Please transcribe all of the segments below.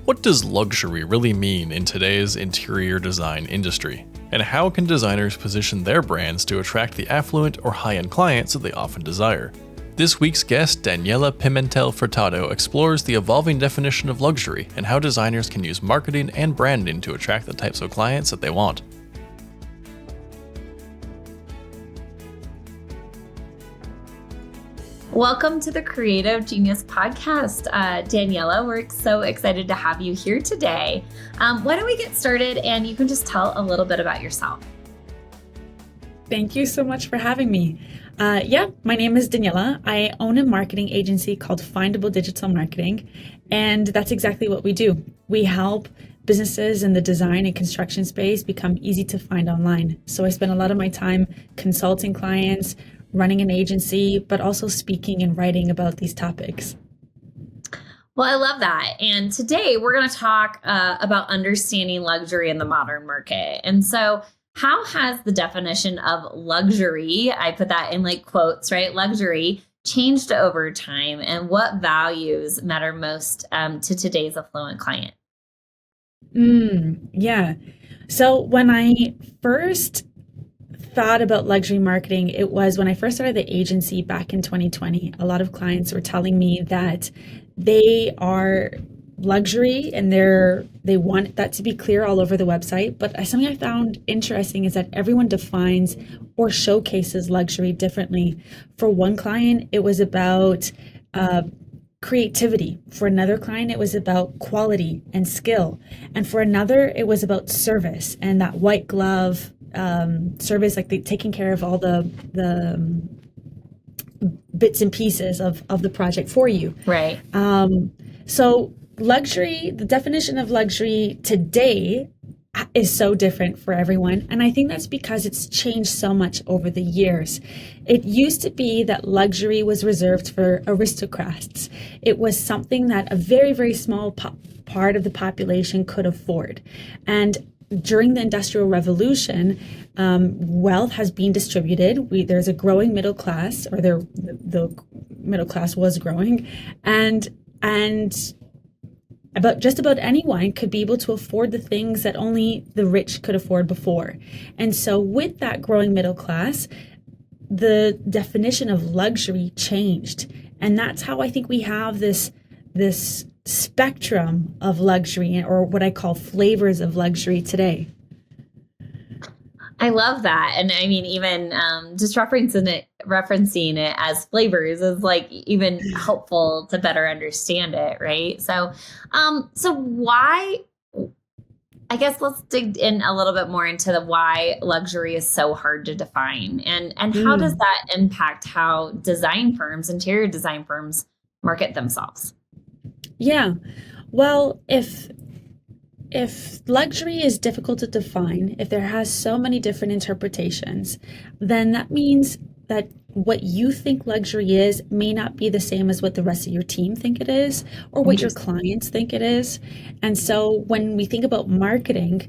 What does luxury really mean in today's interior design industry? And how can designers position their brands to attract the affluent or high-end clients that they often desire? This week's guest, Daniela Pimentel Furtado, explores the evolving definition of luxury and how designers can use marketing and branding to attract the types of clients that they want. Welcome to the Creative Genius Podcast, Daniela. We're so excited to have you here today. Why don't we get started and you can just tell a little bit about yourself. Thank you so much for having me. My name is Daniela. I own a marketing agency called Findable Digital Marketing, and that's exactly what we do. We help businesses in the design and construction space become easy to find online. So I spend a lot of my time consulting clients, running an agency, but also speaking and writing about these topics. Well, I love that. And today we're going to talk about understanding luxury in the modern market. And so how has the definition of luxury, I put that in like quotes, right? Luxury changed over time, and what values matter most to today's affluent client? So when I first thought about luxury marketing, it was when I first started the agency back in 2020. A lot of clients were telling me that they are luxury and they want that to be clear all over the website. But something I found interesting is that everyone defines or showcases luxury differently. For one client, it was about creativity. For another client, it was about quality and skill. And for another, it was about service and that white glove service, like taking care of all the bits and pieces of the project for you. Right. So luxury, the definition of luxury today is so different for everyone. And I think that's because it's changed so much over the years. It used to be that luxury was reserved for aristocrats. It was something that a very, very small part of the population could afford. And during the Industrial Revolution, wealth has been distributed. There's a growing middle class, or the middle class was growing, and just about anyone could be able to afford the things that only the rich could afford before. And so with that growing middle class, the definition of luxury changed. And that's how I think we have this spectrum of luxury, or what I call flavors of luxury today. I love that. And I mean, even just referencing it as flavors is like even helpful to better understand it, right? So why, I guess let's dig in a little bit more into the why luxury is so hard to define, and how does that impact how interior design firms market themselves? Yeah. Well, if luxury is difficult to define, if there has so many different interpretations, then that means that what you think luxury is may not be the same as what the rest of your team think it is, or what your clients think it is. And so when we think about marketing,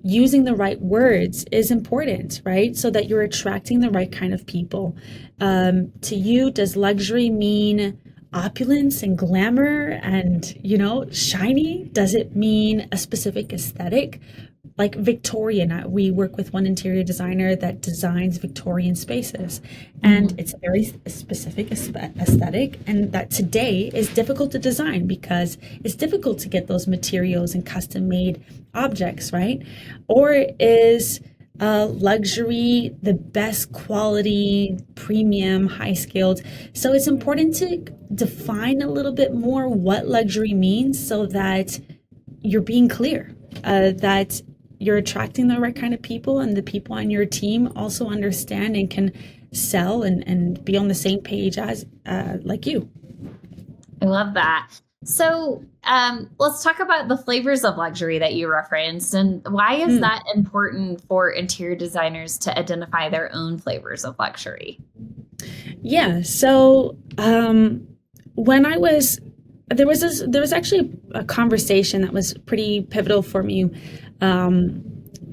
using the right words is important, right? So that you're attracting the right kind of people. To you, does luxury mean opulence and glamour and, shiny? Does it mean a specific aesthetic? Like Victorian, we work with one interior designer that designs Victorian spaces, and it's a very specific aesthetic, and that today is difficult to design because it's difficult to get those materials and custom made objects, right? Or is luxury the best quality, premium, high skilled? So it's important to define a little bit more what luxury means so that you're being clear, that you're attracting the right kind of people, and the people on your team also understand and can sell and be on the same page as like you. I love that. So let's talk about the flavors of luxury that you referenced, and why is that important for interior designers to identify their own flavors of luxury? Yeah. So when there was actually a conversation that was pretty pivotal for me.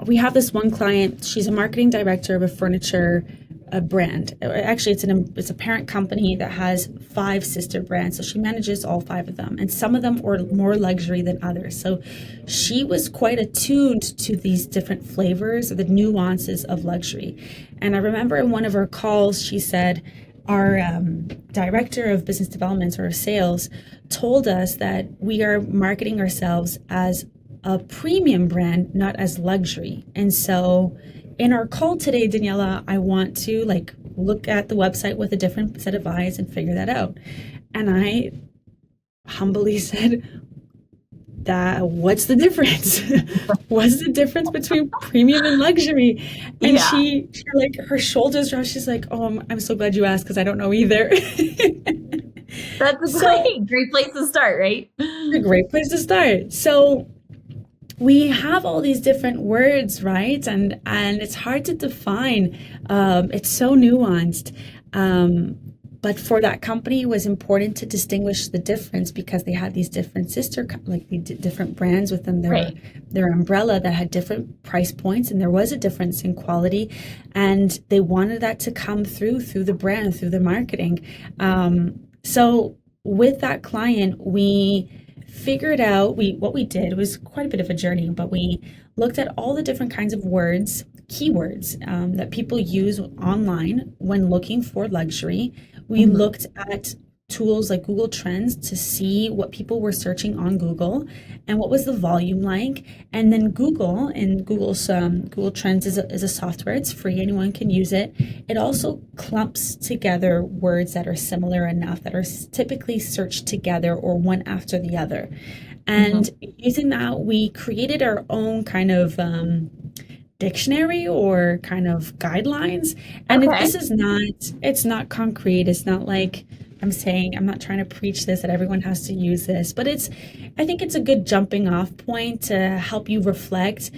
We have this one client. She's a marketing director of a furniture a brand. Actually, it's a parent company that has 5 sister brands. So she manages all 5 of them, and some of them are more luxury than others. So she was quite attuned to these different flavors or the nuances of luxury. And I remember in one of our calls, she said, our director of business development or sales told us that we are marketing ourselves as a premium brand, not as luxury. And so in our call today, Daniela, I want to look at the website with a different set of eyes and figure that out. And I humbly said, what's the difference? What's the difference between premium and luxury? And she her shoulders dropped. She's like, oh, I'm so glad you asked because I don't know either. That's a great place to start, right? A great place to start. So we have all these different words, right? And it's hard to define. It's so nuanced. But for that company, it was important to distinguish the difference because they had these different different brands within their umbrella that had different price points, and there was a difference in quality, and they wanted that to come through the brand, through the marketing. So with that client, we figured out what we did was quite a bit of a journey, but we looked at all the different kinds of words, keywords that people use online when looking for luxury. We looked at tools like Google Trends to see what people were searching on Google and what was the volume like. And then Google Trends is a software. It's free. Anyone can use it. It also clumps together words that are similar enough that are typically searched together or one after the other. And using that, we created our own kind of dictionary or kind of guidelines. And it's not concrete. It's not like I'm not trying to preach this that everyone has to use this, but I think it's a good jumping off point to help you reflect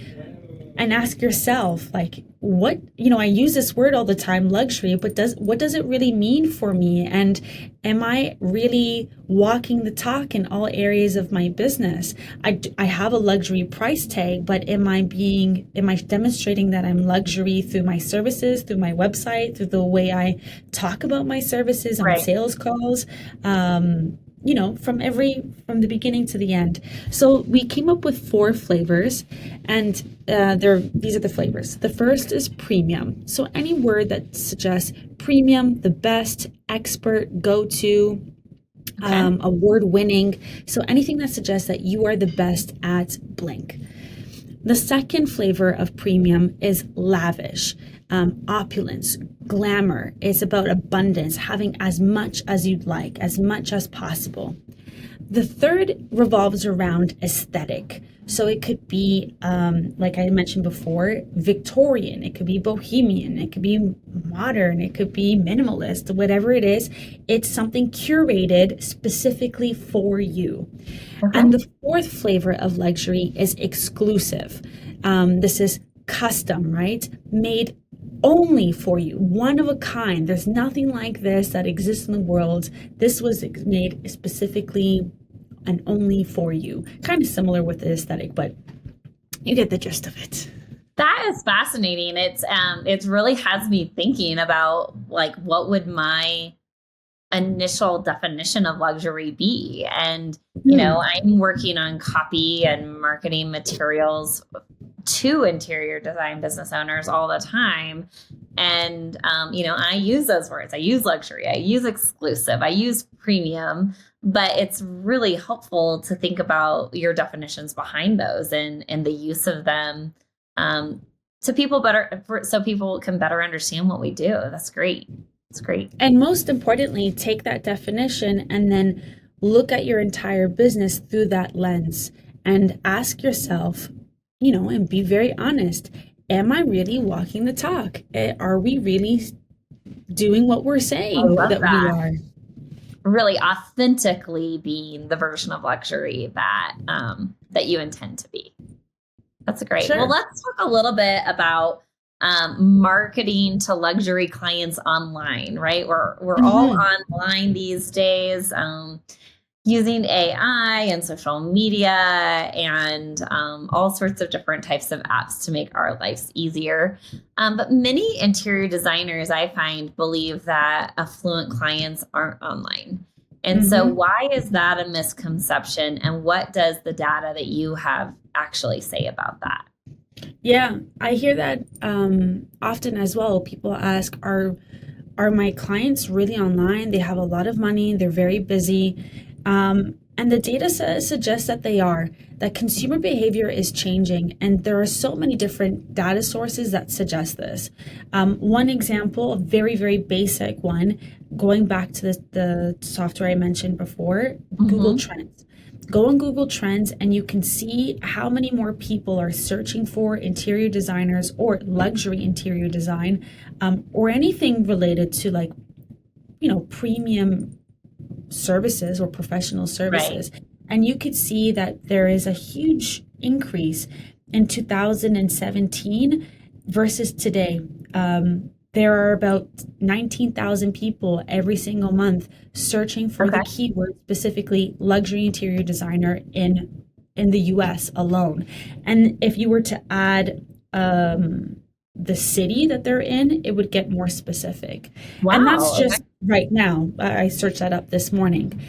and ask yourself, what, I use this word all the time, luxury, but what does it really mean for me? And am I really walking the talk in all areas of my business? I have a luxury price tag, but am I demonstrating that I'm luxury through my services, through my website, through the way I talk about my services on sales calls? From the beginning to the end. So we came up with 4 flavors, and these are the flavors. The first is premium. So any word that suggests premium, the best, expert, go-to, award-winning. So anything that suggests that you are the best at blank. The second flavor of premium is lavish. Opulence, glamour. It's about abundance, having as much as you'd like, as much as possible. The third revolves around aesthetic. So it could be, like I mentioned before, Victorian. It could be bohemian. It could be modern. It could be minimalist. Whatever it is, it's something curated specifically for you. And the fourth flavor of luxury is exclusive. This is custom, right? Made only for you, one of a kind. There's nothing like this that exists in the world. This was made specifically and only for you. Kind of similar with the aesthetic, but you get the gist of it. That is fascinating. It really has me thinking about what would my initial definition of luxury be? And, I'm working on copy and marketing materials to interior design business owners all the time. And, I use those words. I use luxury, I use exclusive, I use premium, but it's really helpful to think about your definitions behind those and the use of them to people so people can better understand what we do. That's great. It's great. And most importantly, take that definition and then look at your entire business through that lens and ask yourself, and be very honest. Am I really walking the talk? Are we really doing what we're saying that we are? Really authentically being the version of luxury that you intend to be. That's great. Sure. Well, let's talk a little bit about marketing to luxury clients online, right? We're all online these days. using AI and social media and all sorts of different types of apps to make our lives easier. But many interior designers, I find, believe that affluent clients aren't online. And so, Mm-hmm. why is that a misconception? And what does the data that you have actually say about that? Yeah, I hear that often as well. People ask, are my clients really online? They have a lot of money, they're very busy. And the data suggests that they are, that consumer behavior is changing. And there are so many different data sources that suggest this. One example, a very, very basic one, going back to the software I mentioned before, Google Mm-hmm. Trends. Go on Google Trends and you can see how many more people are searching for interior designers or luxury interior design, or anything related to, like, premium services or professional Right. services. And you could see that there is a huge increase in 2017 versus today. There are about 19,000 people every single month searching for the Okay. keyword, specifically luxury interior designer, in the US alone. And if you were to add the city that they're in, it would get more specific. And that's Wow. Okay. just right now. I searched that up this morning.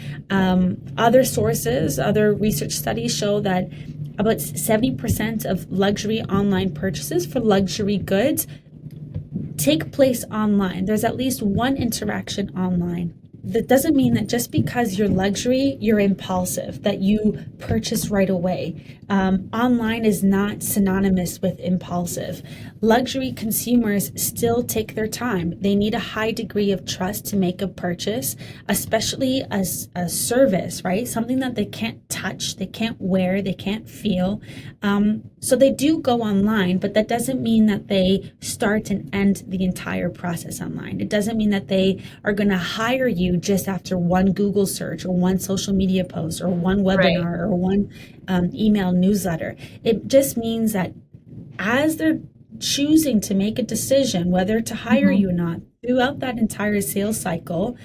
Other sources, other research studies show that about 70% of luxury online purchases for luxury goods take place online. There's at least one interaction online. That doesn't mean that just because you're luxury, you're impulsive, that you purchase right away. Online is not synonymous with impulsive. Luxury consumers still take their time. They need a high degree of trust to make a purchase, especially as a service, right? Something that they can't touch, they can't wear, they can't feel. So they do go online, but that doesn't mean that they start and end the entire process online. It doesn't mean that they are going to hire you just after one Google search or one social media post or one Right. webinar or one email newsletter. It just means that as they're choosing to make a decision whether to hire Mm-hmm. you or not, throughout that entire sales cycle,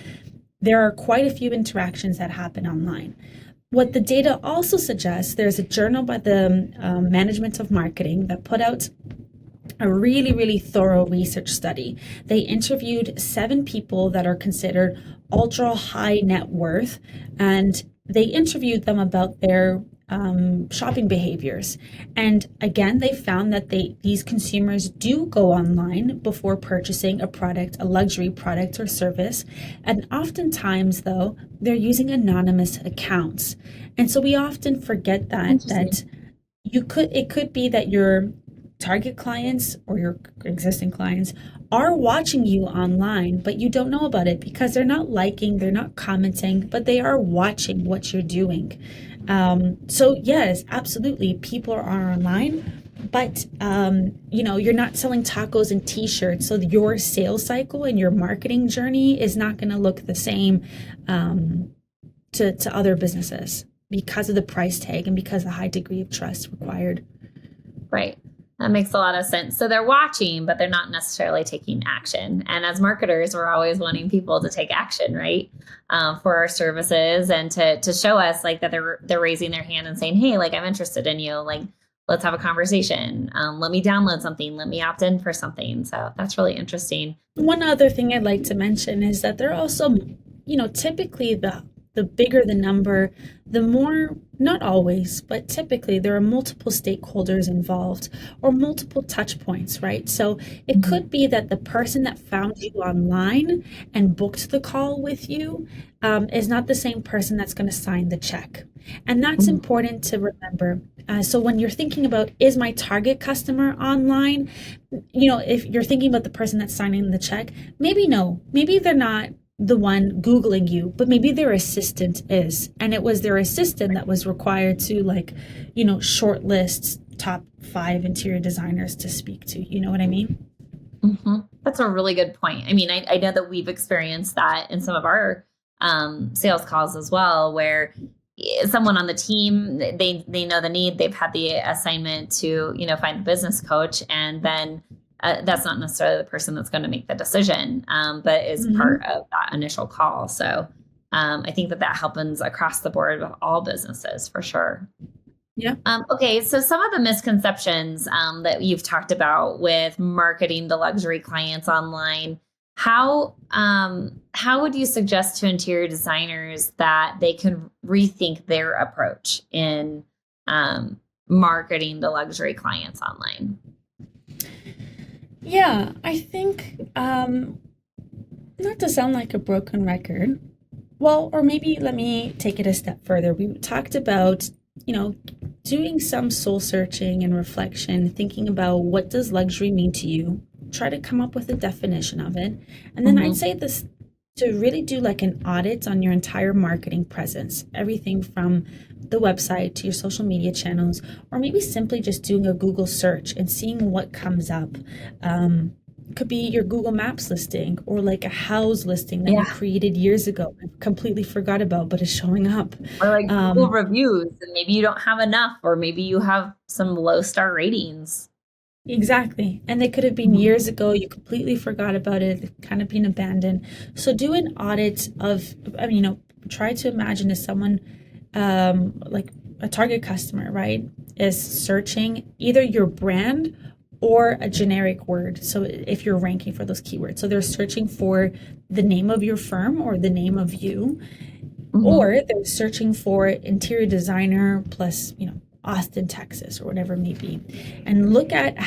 there are quite a few interactions that happen online. What the data also suggests, there's a journal by the Management of Marketing that put out a really, really thorough research study. They interviewed 7 people that are considered ultra high net worth, and they interviewed them about their shopping behaviors. And again, they found that these consumers do go online before purchasing a product, a luxury product or service. And oftentimes, though, they're using anonymous accounts. And so we often forget that Interesting. it could be that your target clients or your existing clients are watching you online, but you don't know about it because they're not liking, they're not commenting, but they are watching what you're doing. So yes, absolutely, people are online, but you're not selling tacos and t-shirts, so your sales cycle and your marketing journey is not going to look the same to other businesses because of the price tag and because of the high degree of trust required. Right. That makes a lot of sense. So they're watching, but they're not necessarily taking action. And as marketers, we're always wanting people to take action, right, for our services and to show us like that they're raising their hand and saying, "Hey, like I'm interested in you. Like let's have a conversation. Let me download something. Let me opt in for something." So that's really interesting. One other thing I'd like to mention is that there are also, typically the bigger the number, the more, not always, but typically there are multiple stakeholders involved or multiple touch points, right? So it Mhm. could be that the person that found you online and booked the call with you is not the same person that's going to sign the check. And that's Mhm. important to remember. So when you're thinking about, is my target customer online? If you're thinking about the person that's signing the check, maybe no, maybe they're not the one Googling you, but maybe their assistant is. And it was their assistant that was required to, like, shortlist top 5 interior designers to speak to. You know what I mean? That's a really good point. I mean, I know that we've experienced that in some of our sales calls as well, where someone on the team they know the need, they've had the assignment to find a business coach, and then that's not necessarily the person that's going to make the decision, but is part Hmm. of that initial call. So I think that happens across the board with all businesses for sure. Yeah. Okay, so some of the misconceptions that you've talked about with marketing to luxury clients online, how would you suggest to interior designers that they can rethink their approach in marketing to luxury clients online? Yeah, I think, not to sound like a broken record, well, or maybe let me take it a step further. We talked about, doing some soul searching and reflection, thinking about what does luxury mean to you, try to come up with a definition of it. And then I'd say this to really do like an audit on your entire marketing presence, everything from the website to your social media channels, or maybe simply just doing a Google search and seeing what comes up. Could be your Google Maps listing or like a house listing that you created years ago and completely forgot about, but is showing up. Or like Google reviews, and maybe you don't have enough, or maybe you have some low star ratings. Exactly. And they could have been years ago. You completely forgot about it, kind of been abandoned. So do an audit of, try to imagine as someone like a target customer, right, is searching either your brand or a generic word. So if you're ranking for those keywords, so they're searching for the name of your firm or the name of you, or they're searching for interior designer plus, Austin, Texas, or whatever it may be, and look at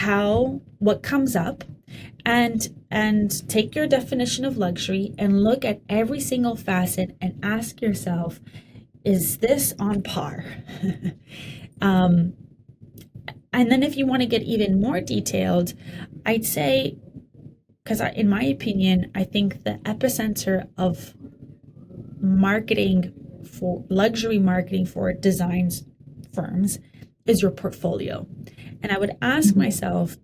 what comes up, and take your definition of luxury and look at every single facet and ask yourself, is this on par? And then if you want to get even more detailed, I'd say, because in my opinion, I think the epicenter of marketing for luxury marketing for designs firms is your portfolio. And I would ask myself,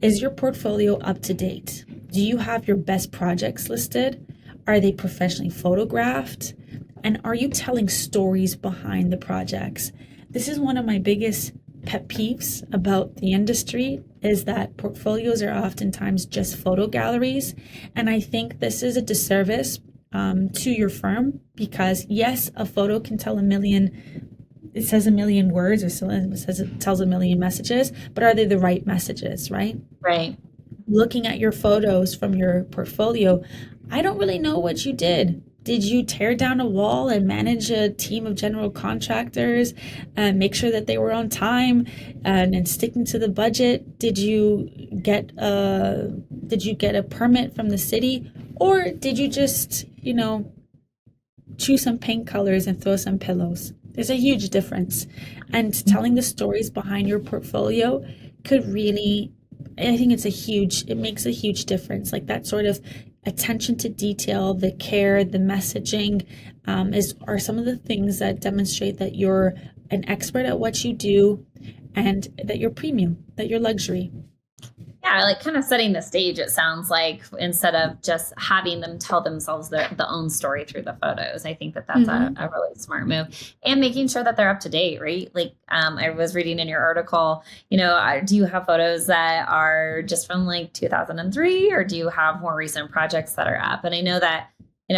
is your portfolio up to date? Do you have your best projects listed? Are they professionally photographed? And are you telling stories behind the projects? This is one of my biggest pet peeves about the industry, is that portfolios are oftentimes just photo galleries. And I think this is a disservice to your firm, because yes, a photo can tell it says a million words, or it tells a million messages, but are they the right messages, right? Right. Looking at your photos from your portfolio, I don't really know what you did. Did you tear down a wall and manage a team of general contractors and make sure that they were on time and sticking to the budget? Did you get a permit from the city, or did you just, choose some paint colors and throw some pillows? There's a huge difference. And telling the stories behind your portfolio could really, I think it makes a huge difference. Like that sort of attention to detail, the care, the messaging are some of the things that demonstrate that you're an expert at what you do and that you're premium, that you're luxury. Yeah, like kind of setting the stage, it sounds like, instead of just having them tell themselves their own story through the photos. I think that's a really smart move. And making sure that they're up to date, right? Like I was reading in your article, do you have photos that are just from like 2003, or do you have more recent projects that are up? And I know that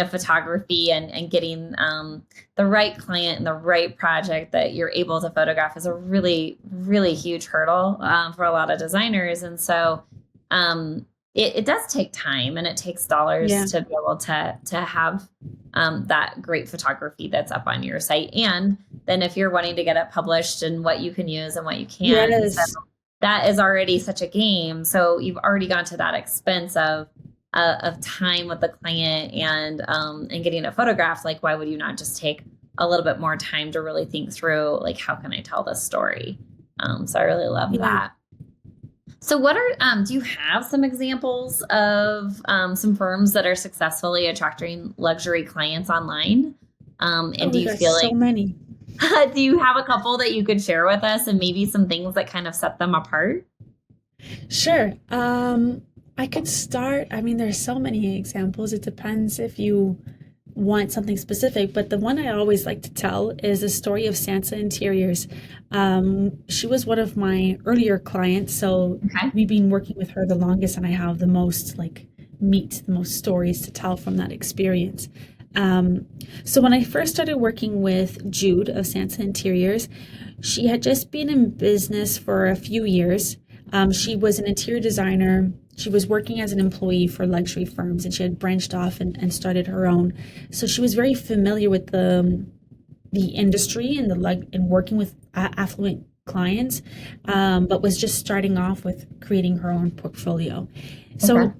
photography and getting the right client and the right project that you're able to photograph is a really, really huge hurdle for a lot of designers. And so it does take time, and it takes dollars to be able to have that great photography that's up on your site. And then if you're wanting to get it published, and what you can use and what you can't, so that is already such a game. So you've already gone to that expense of time with the client and getting a photograph. Like, why would you not just take a little bit more time to really think through, like, how can I tell this story? So I really love that. So what do you have some examples of some firms that are successfully attracting luxury clients online? And do you feel like so many? Do you have a couple that you could share with us, and maybe some things that kind of set them apart? Sure. I could start. I mean, there's so many examples. It depends if you want something specific, but the one I always like to tell is the story of Sansa Interiors. She was one of my earlier clients, so we've been working with her the longest, and I have the most the most stories to tell from that experience. So when I first started working with Jude of Sansa Interiors, she had just been in business for a few years. She was an interior designer. She was working as an employee for luxury firms, and she had branched off and started her own. So she was very familiar with the industry and and working with affluent clients, but was just starting off with creating her own portfolio. So Okay.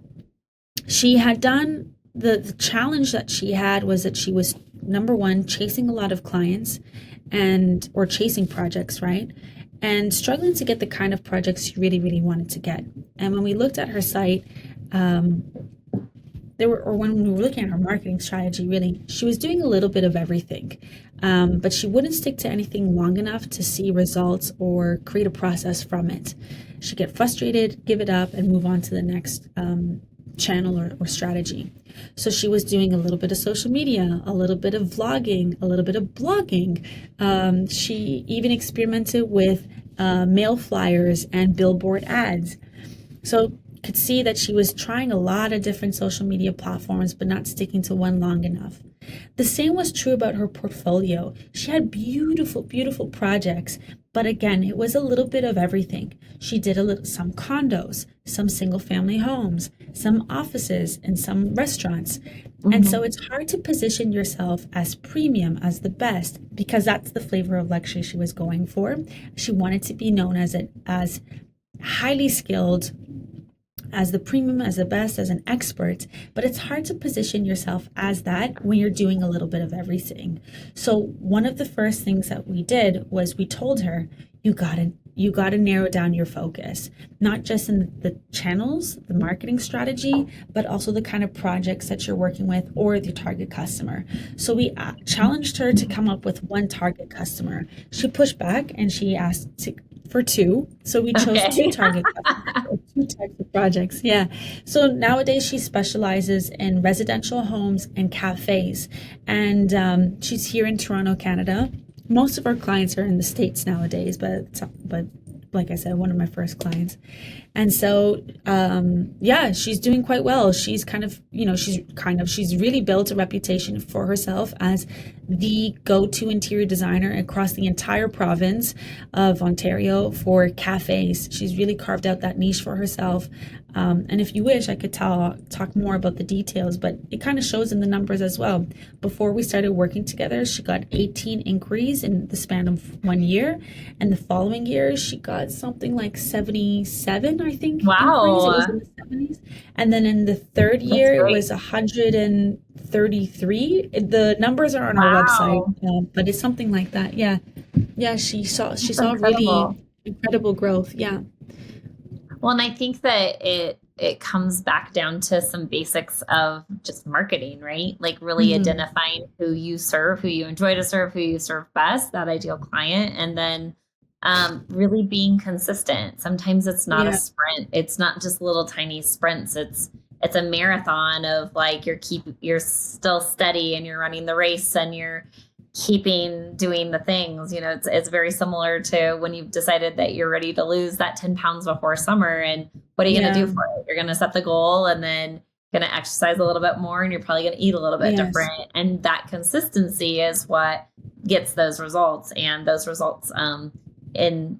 she had done the challenge that she had was that she was number one chasing a lot of clients and or chasing projects, right, and struggling to get the kind of projects she really wanted to get. And when we looked at her site, um, or when we were looking at her marketing strategy, really, she was doing a little bit of everything, but she wouldn't stick to anything long enough to see results or create a process from it. She'd get frustrated, give it up, and move on to the next channel or strategy. So she was doing a little bit of social media, a little bit of vlogging, a little bit of blogging. She even experimented with mail flyers and billboard ads. So could see that she was trying a lot of different social media platforms, but not sticking to one long enough. The same was true about her portfolio. She had beautiful projects, but again, it was a little bit of everything. She did some condos, some single family homes, some offices, and some restaurants. And so it's hard to position yourself as premium, as the best, because that's the flavor of luxury she was going for. She wanted to be known as highly skilled, as the premium, as the best, as an expert, but it's hard to position yourself as that when you're doing a little bit of everything. So one of the first things that we did was we told her, you gotta narrow down your focus, not just in the channels, the marketing strategy, but also the kind of projects that you're working with or the target customer. So we challenged her to come up with one target customer. She pushed back and she asked for two. So we chose two target customers, two types of projects. Yeah. So nowadays she specializes in residential homes and cafes. And she's here in Toronto, Canada. Most of our clients are in the States nowadays, but like I said, one of my first clients. And so, yeah, she's doing quite well. She's she's really built a reputation for herself as the go-to interior designer across the entire province of Ontario for cafes. She's really carved out that niche for herself. And if you wish, I could talk more about the details, but it kind of shows in the numbers as well. Before we started working together, she got 18 inquiries in the span of 1 year. And the following year, she got something like 77, I think, inquiries. It was in the 70s. And then in the third year, it was 133. The numbers are on our website, but it's something like that. Yeah. Yeah, she saw really incredible growth. Yeah. Well, and I think that it comes back down to some basics of just marketing, right? Like really identifying who you serve, who you enjoy to serve, who you serve best, that ideal client, and then really being consistent. Sometimes it's not a sprint. It's not just little tiny sprints. It's a marathon of like you're still steady and you're running the race and you're keeping doing the things. It's very similar to when you've decided that you're ready to lose that 10 pounds before summer, and what are you going to do for it? You're going to set the goal and then going to exercise a little bit more, and you're probably going to eat a little bit different. And that consistency is what gets those results, and those results in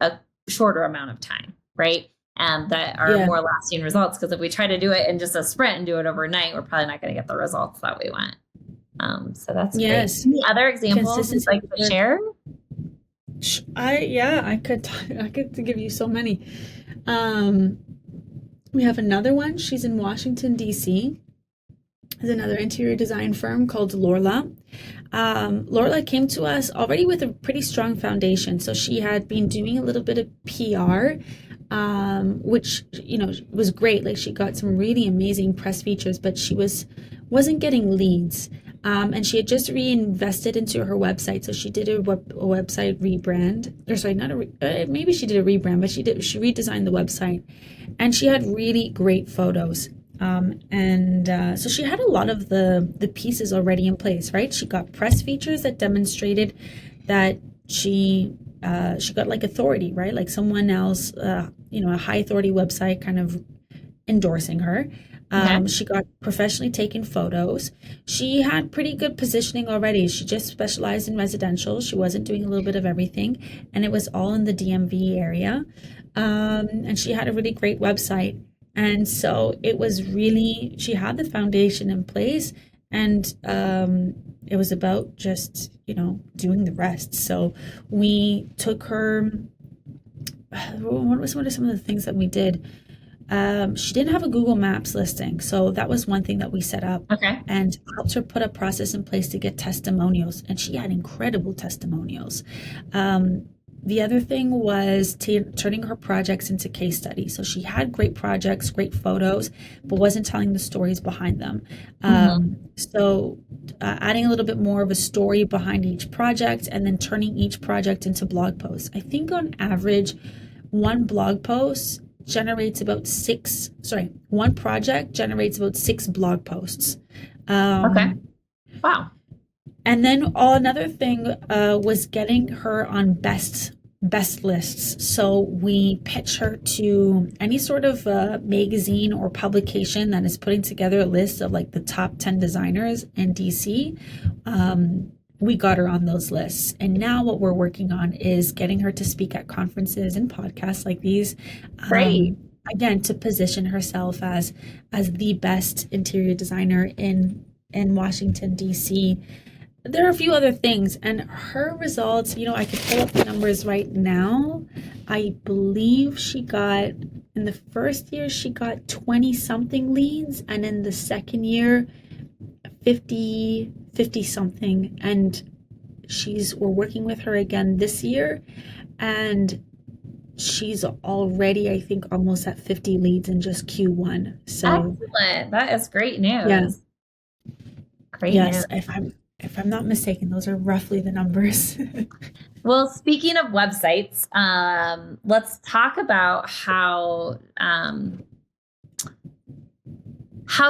a shorter amount of time, right? That are more lasting results. Because if we try to do it in just a sprint and do it overnight, we're probably not going to get the results that we want. So that's great. Any other examples you'd like to share? I could give you so many. We have another one. She's in Washington, D.C. There's another interior design firm called Lorla. Lorla came to us already with a pretty strong foundation. So she had been doing a little bit of PR, which, was great. Like she got some really amazing press features, but she wasn't getting leads. And she had just reinvested into her website. So she did a website rebrand. Or sorry, maybe she did a rebrand, but she redesigned the website. And she had really great photos. So she had a lot of the pieces already in place, right? She got press features that demonstrated that she got like authority, right? Like someone else, a high authority website kind of endorsing her. Okay. She got professionally taken photos. She had pretty good positioning already. She just specialized in residential. She wasn't doing a little bit of everything, and it was all in the DMV area. And she had a really great website. And so it was really, she had the foundation in place, and it was about just, doing the rest. So we took her, what are some of the things that we did? She didn't have a Google Maps listing, so that was one thing that we set up Okay. and helped her put a process in place to get testimonials, and she had incredible testimonials. The other thing was turning her projects into case studies. So she had great projects, great photos, but wasn't telling the stories behind them. So adding a little bit more of a story behind each project, and then turning each project into blog posts. I think on average, one blog post generates about one project generates about 6 blog posts. Okay. Wow. And then another thing was getting her on best lists. So we pitch her to any sort of magazine or publication that is putting together a list of like the top 10 designers in DC. We got her on those lists. And now what we're working on is getting her to speak at conferences and podcasts like these. Great. Again, to position herself as the best interior designer in Washington, D.C. There are a few other things, and her results, I could pull up the numbers right now. I believe she got, in the first year, she got 20 something leads, and in the second year, 50 something. And we're working with her again this year, and she's already, I think, almost at 50 leads in just Q1. So excellent. That is great news. Yeah. Great Yes, news. if I'm not mistaken, those are roughly the numbers. Well, speaking of websites, let's talk about how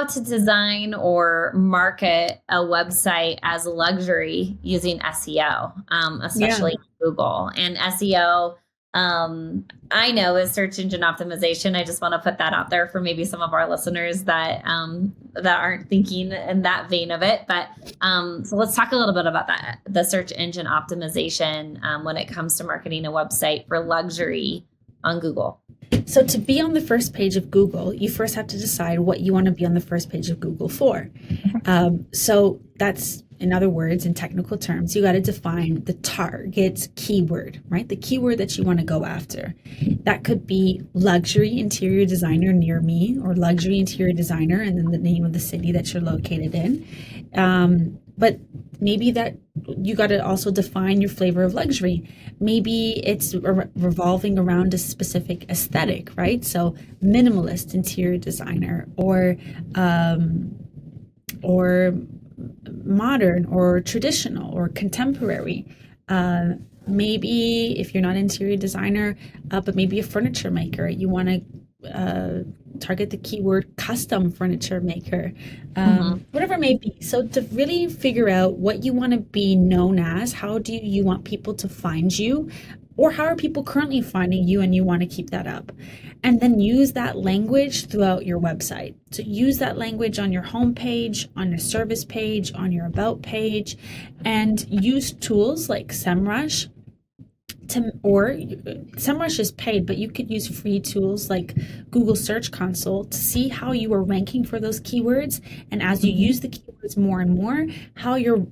to design or market a website as a luxury using SEO, especially Google. And SEO, I know, is search engine optimization. I just want to put that out there for maybe some of our listeners that aren't thinking in that vein of it. But so let's talk a little bit about that, the search engine optimization when it comes to marketing a website for luxury on Google. So to be on the first page of Google, you first have to decide what you want to be on the first page of Google for. So that's, in other words, in technical terms, you got to define the target keyword, right? The keyword that you want to go after. That could be luxury interior designer near me, or luxury interior designer, and then the name of the city that you're located in. But maybe that you got to also define your flavor of luxury. Maybe it's revolving around a specific aesthetic, right? So minimalist interior designer, or modern, or traditional, or contemporary. Maybe if you're not an interior designer, but maybe a furniture maker, you want to target the keyword custom furniture maker, whatever it may be. So to really figure out what you want to be known as, how do you want people to find you, or how are people currently finding you, and you want to keep that up. And then use that language throughout your website. So use that language on your homepage, on your service page, on your about page, and use tools like SEMrush. SEMrush is paid, but you could use free tools like Google Search Console to see how you are ranking for those keywords. And as you use the keywords more and more, how your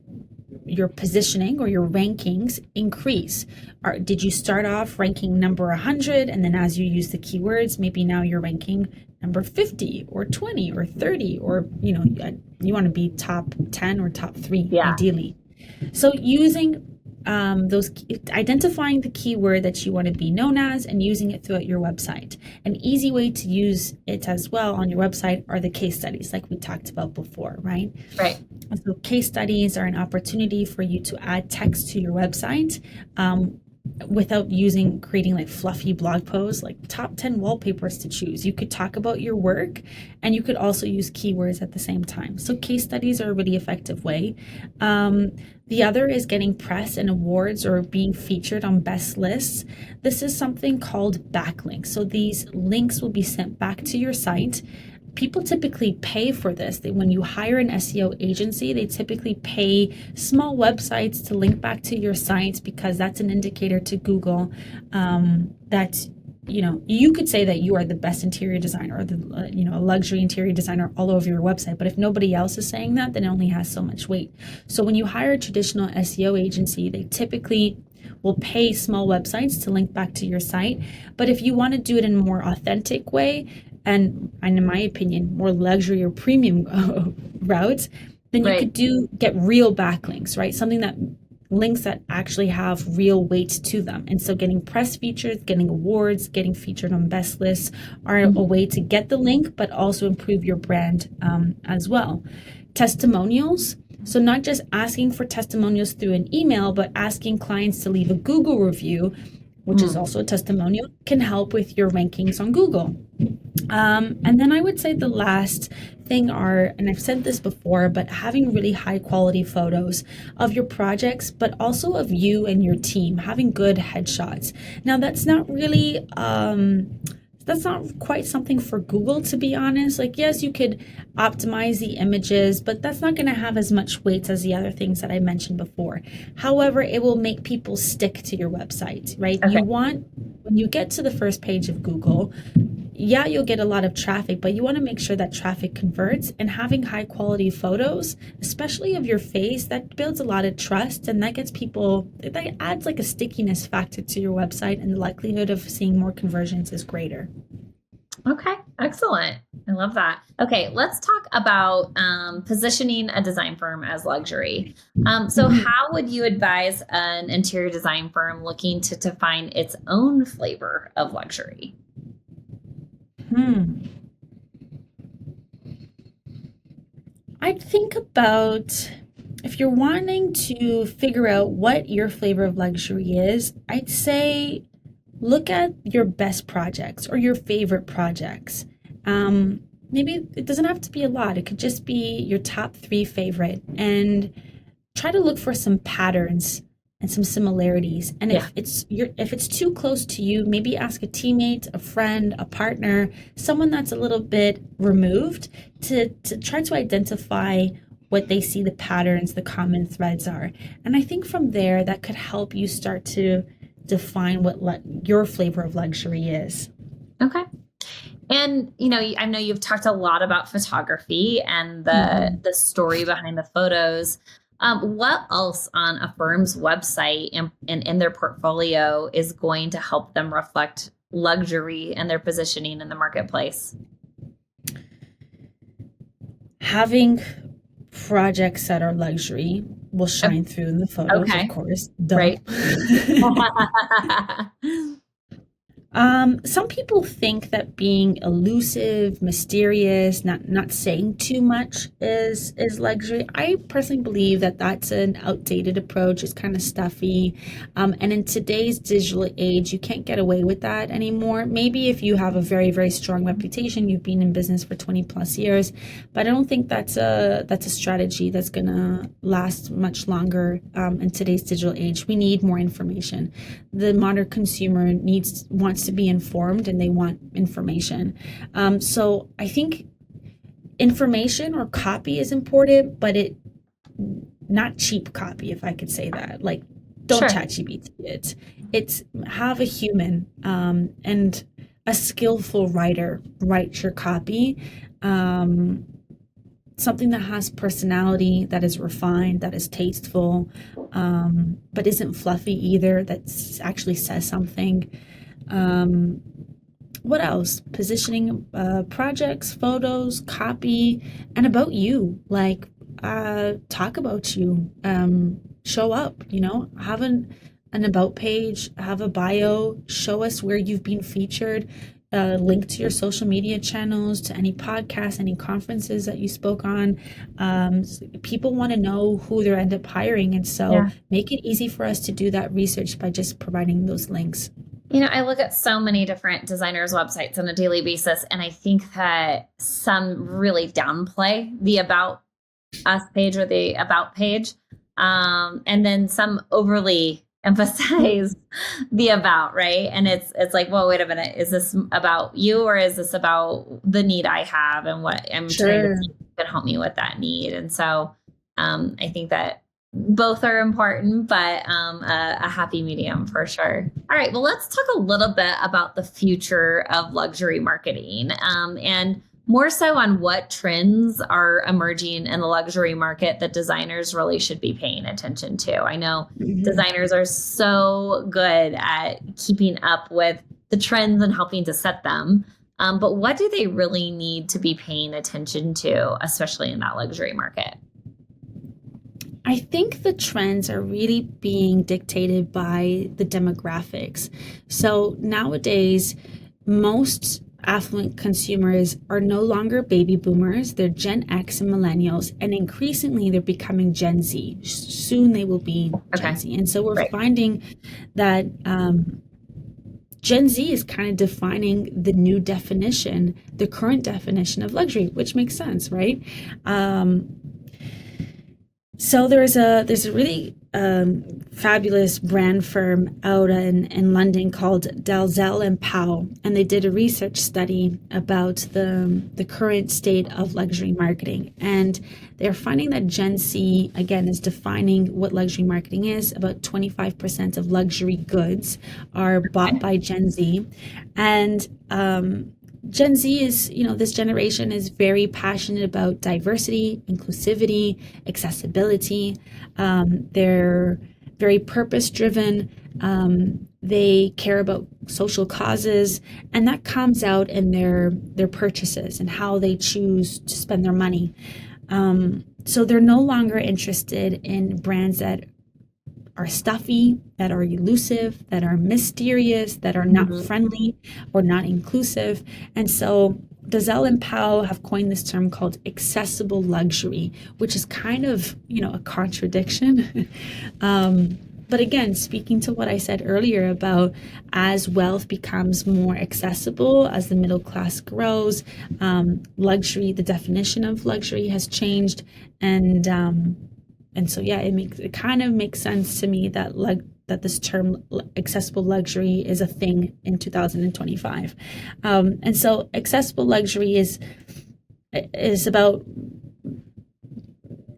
positioning or your rankings increase. Did you start off ranking number 100, and then as you use the keywords, maybe now you're ranking number 50 or 20 or 30, or you want to be top 10 or top 3 ideally. So using identifying the keyword that you want to be known as, and using it throughout your website. An easy way to use it as well on your website are the case studies, like we talked about before, right? Right. So case studies are an opportunity for you to add text to your website without creating like fluffy blog posts, like top 10 wallpapers to choose. You could talk about your work, and you could also use keywords at the same time. So case studies are a really effective way. The other is getting press and awards, or being featured on best lists. This is something called backlinks. So these links will be sent back to your site people typically pay for this. When you hire an SEO agency, they typically pay small websites to link back to your sites, because that's an indicator to Google that you could say that you are the best interior designer, or a luxury interior designer all over your website. But if nobody else is saying that, then it only has so much weight. So when you hire a traditional SEO agency, they typically will pay small websites to link back to your site. But if you want to do it in a more authentic way, and in my opinion, more luxury or premium routes, then you could get real backlinks, right? Something that links that actually have real weight to them. And so getting press features, getting awards, getting featured on best lists are a way to get the link, but also improve your brand as well. Testimonials. So not just asking for testimonials through an email, but asking clients to leave a Google review, which is also a testimonial, can help with your rankings on Google. And then I would say the last thing and I've said this before, but having really high quality photos of your projects, but also of you and your team, having good headshots. Now that's not really, that's not quite something for Google, to be honest. Like, yes, you could optimize the images, but that's not going to have as much weight as the other things that I mentioned before. However, it will make people stick to your website, right? Okay. When you get to the first page of Google, yeah, you'll get a lot of traffic, but you want to make sure that traffic converts, and having high quality photos, especially of your face, that builds a lot of trust, and that adds like a stickiness factor to your website, and the likelihood of seeing more conversions is greater. Okay, excellent. I love that. Okay, let's talk about positioning a design firm as luxury. So how would you advise an interior design firm looking to define its own flavor of luxury? I'd think about, if you're wanting to figure out what your flavor of luxury is, I'd say look at your best projects or your favorite projects. Maybe it doesn't have to be a lot. It could just be your top 3 favorite, and try to look for some patterns and some similarities. And if it's too close to you, maybe ask a teammate, a friend, a partner, someone that's a little bit removed, to try to identify what they see the patterns, the common threads are. And I think from there, that could help you start to define what your flavor of luxury is. Okay. And, I know you've talked a lot about photography and the story behind the photos. What else on a firm's website and in their portfolio is going to help them reflect luxury and their positioning in the marketplace? Having projects that are luxury will shine through in the photos, of course. Right. Some people think that being elusive, mysterious, not saying too much is luxury. I personally believe that that's an outdated approach. It's kind of stuffy. And in today's digital age, you can't get away with that anymore. Maybe if you have a very, very strong reputation, you've been in business for 20 plus years, but I don't think that's a strategy that's going to last much longer in today's digital age. We need more information. The modern consumer wants to be informed, and they want information. So I think information or copy is important, but not cheap copy, if I could say that. Like, don't ChatGPT it. It's have a human and a skillful writer write your copy. Something that has personality, that is refined, that is tasteful, but isn't fluffy either, that actually says something. What else? Positioning projects, photos, copy, and about you. Like, talk about you. Show up, have an about page, have a bio, show us where you've been featured, link to your social media channels, to any podcasts, any conferences that you spoke on. People want to know who they end up hiring, and so make it easy for us to do that research by just providing those links. I look at so many different designers' websites on a daily basis, and I think that some really downplay the About Us page or the About page, and then some overly emphasize the about, right? And it's like, well, wait a minute, is this about you, or is this about the need I have and what I'm trying to Sure. see can help me with that need? And so I think that both are important, but a happy medium for sure. All right, well, let's talk a little bit about the future of luxury marketing, and more so on what trends are emerging in the luxury market that designers really should be paying attention to. I know designers are so good at keeping up with the trends and helping to set them. But what do they really need to be paying attention to, especially in that luxury market? I think the trends are really being dictated by the demographics. So nowadays, most affluent consumers are no longer baby boomers, they're Gen X and millennials, and increasingly they're becoming Gen Z. Soon they will be Gen Z. And so we're finding that Gen Z is kind of defining the new definition, the current definition of luxury, which makes sense, right? So there's a really fabulous brand firm out in London called Dalzell and Powell, and they did a research study about the current state of luxury marketing, and they're finding that Gen Z again is defining what luxury marketing is. About 25% of luxury goods are bought by Gen Z, and Gen Z is, this generation is very passionate about diversity, inclusivity, accessibility. They're very purpose-driven. They care about social causes, and that comes out in their purchases and how they choose to spend their money. So they're no longer interested in brands that are stuffy, that are elusive, that are mysterious, that are not friendly or not inclusive. And so Dalzell and Powell have coined this term called accessible luxury, which is kind of, a contradiction. But again, speaking to what I said earlier about as wealth becomes more accessible, as the middle class grows, luxury, the definition of luxury has changed. And so, yeah, it kind of makes sense to me that that this term accessible luxury is a thing in 2025. And so accessible luxury is about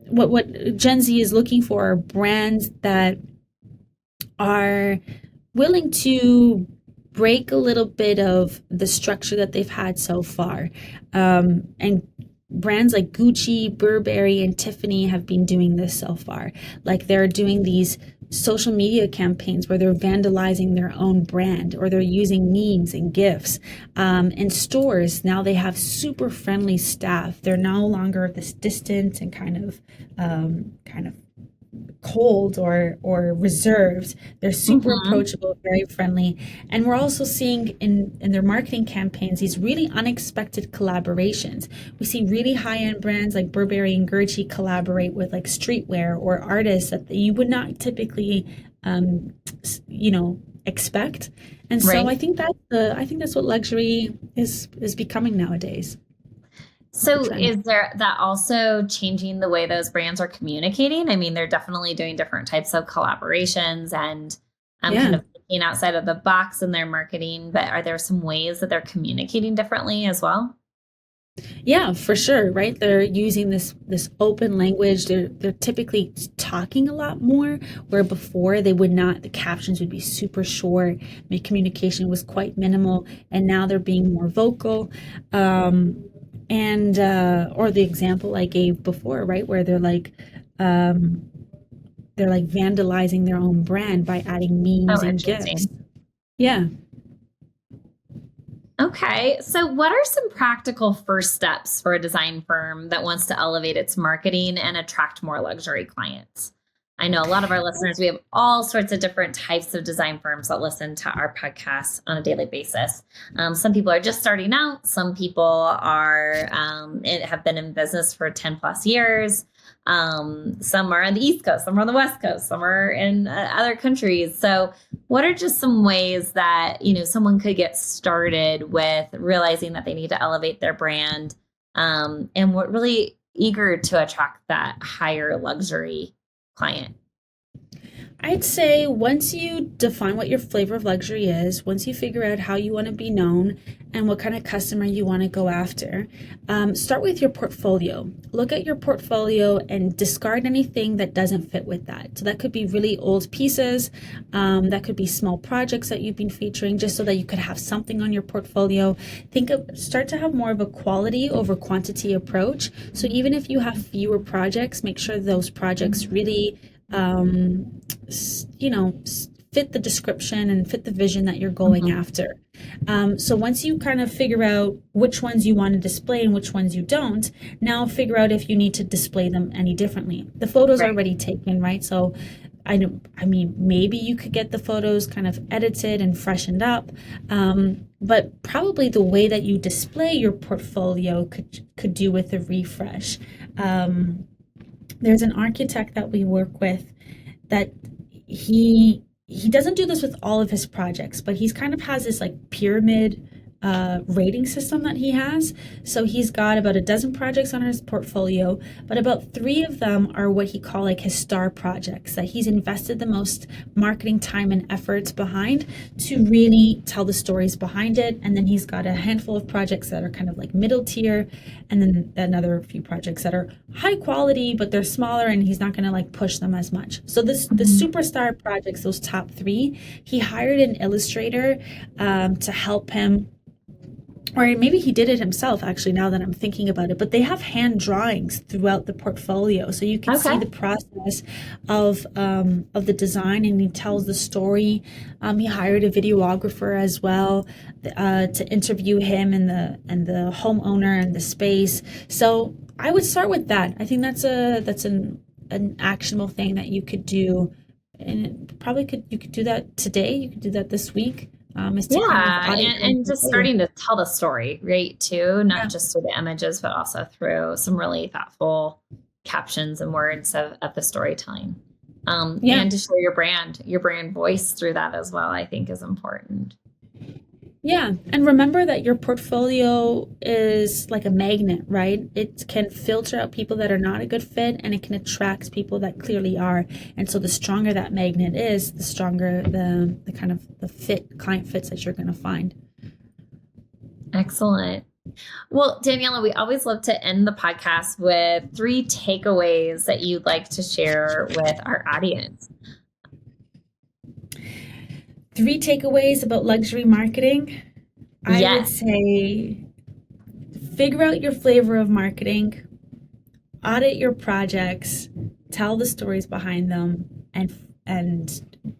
what Gen Z is looking for are brands that are willing to break a little bit of the structure that they've had so far. And brands like Gucci, Burberry, and Tiffany have been doing this so far. Like they're doing these social media campaigns where they're vandalizing their own brand, or they're using memes and GIFs. In stores, now they have super friendly staff. They're no longer this distant and kind of cold or reserved. They're super approachable, very friendly. And we're also seeing in their marketing campaigns these really unexpected collaborations. We see really high-end brands like Burberry and Gucci collaborate with like streetwear or artists that you would not typically expect. And so I think that's what luxury is becoming nowadays. So is there that also changing the way those brands are communicating? I mean, they're definitely doing different types of collaborations and kind of thinking outside of the box in their marketing, but are there some ways that they're communicating differently as well? Yeah, for sure, right? They're using this open language. They're typically talking a lot more, where before they would not. The captions would be super short. The communication was quite minimal, and now they're being more vocal. And or the example I gave before, right, where they're like vandalizing their own brand by adding memes and GIFs. Yeah. Okay, so what are some practical first steps for a design firm that wants to elevate its marketing and attract more luxury clients? I know a lot of our listeners, we have all sorts of different types of design firms that listen to our podcast on a daily basis. Some people are just starting out. Some people are have been in business for 10 plus years. Some are on the East Coast, some are on the West Coast, some are in other countries. So what are just some ways that, someone could get started with realizing that they need to elevate their brand, and what really eager to attract that higher luxury client? I'd say once you define what your flavor of luxury is, once you figure out how you want to be known and what kind of customer you want to go after, start with your portfolio. Look at your portfolio and discard anything that doesn't fit with that. So that could be really old pieces, that could be small projects that you've been featuring, just so that you could have something on your portfolio. Start to have more of a quality over quantity approach. So even if you have fewer projects, make sure those projects really fit the description and fit the vision that you're going after. So once you kind of figure out which ones you want to display and which ones you don't, now figure out if you need to display them any differently. The photos are already taken, right? So I mean, maybe you could get the photos kind of edited and freshened up, but probably the way that you display your portfolio could do with a refresh. There's an architect that we work with that he doesn't do this with all of his projects, but he's kind of has this like pyramid rating system that he has. So he's got about a dozen projects on his portfolio, but about 3 of them are what he call like his star projects that he's invested the most marketing time and efforts behind to really tell the stories behind it. And then he's got a handful of projects that are kind of like middle tier, and then another few projects that are high quality, but they're smaller and he's not going to like push them as much. So the superstar projects, those top 3, he hired an illustrator to help him. Or maybe he did it himself, actually, now that I'm thinking about it. But they have hand drawings throughout the portfolio. So you can see the process of the design, and he tells the story. He hired a videographer as well to interview him and the homeowner and the space. So I would start with that. I think that's an actionable thing that you could do. And you could do that today. You could do that this week. And just starting to tell the story, right, too, not just through the images, but also through some really thoughtful captions and words of the storytelling. And to show your brand voice through that as well, I think is important. Yeah. And remember that your portfolio is like a magnet, right? It can filter out people that are not a good fit, and it can attract people that clearly are. And so the stronger that magnet is, the stronger the kind of the client fits that you're going to find. Excellent. Well, Daniela, we always love to end the podcast with 3 takeaways that you'd like to share with our audience. 3 takeaways about luxury marketing. I would say figure out your flavor of marketing, audit your projects, tell the stories behind them, and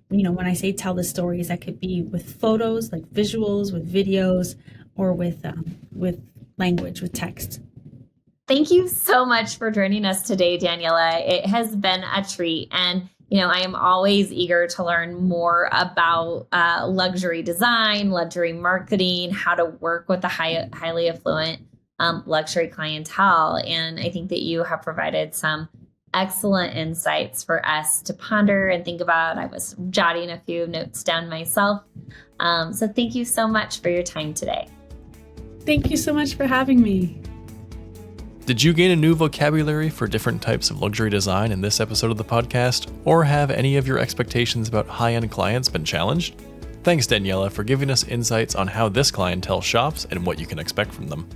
when I say tell the stories, that could be with photos, like visuals, with videos, or with language, with text. Thank you so much for joining us today, Daniela. It has been a treat, and I am always eager to learn more about luxury design, luxury marketing, how to work with the highly affluent luxury clientele. And I think that you have provided some excellent insights for us to ponder and think about. I was jotting a few notes down myself. So thank you so much for your time today. Thank you so much for having me. Did you gain a new vocabulary for different types of luxury design in this episode of the podcast? Or have any of your expectations about high-end clients been challenged? Thanks, Daniela, for giving us insights on how this clientele shops and what you can expect from them.